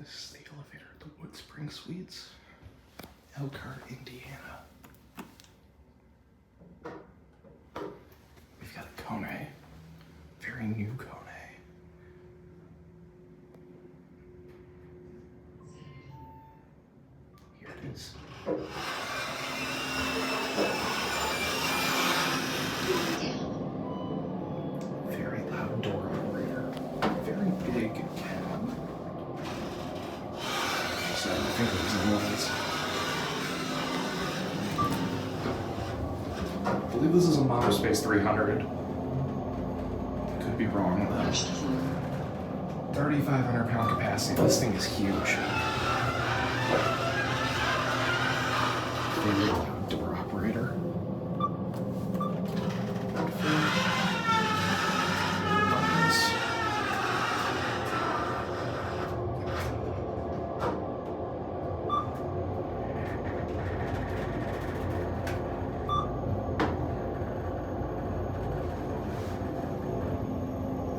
This is the elevator at the WoodSpring Suites, Elkhart, Indiana. We've got a KONE, very new KONE. Here it is. Very loud door operator, very big cab. Sorry, my fingers in the lens. I believe this is a MonoSpace 300. Could be wrong though. 3,500 pound capacity. This thing is huge. Very loud door operator. Buttons.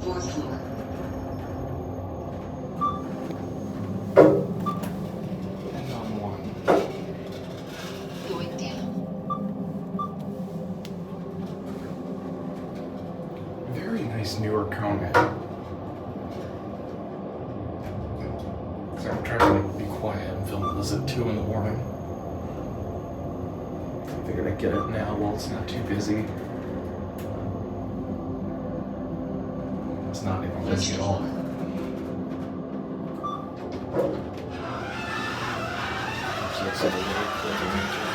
Fourth floor. And on one. Going down. Very nice newer KONE. So I'm trying to be quiet and film this at 2 in the morning. I figured I'd get it now while it's not too busy. It's not even busy at all. So it's a little clear.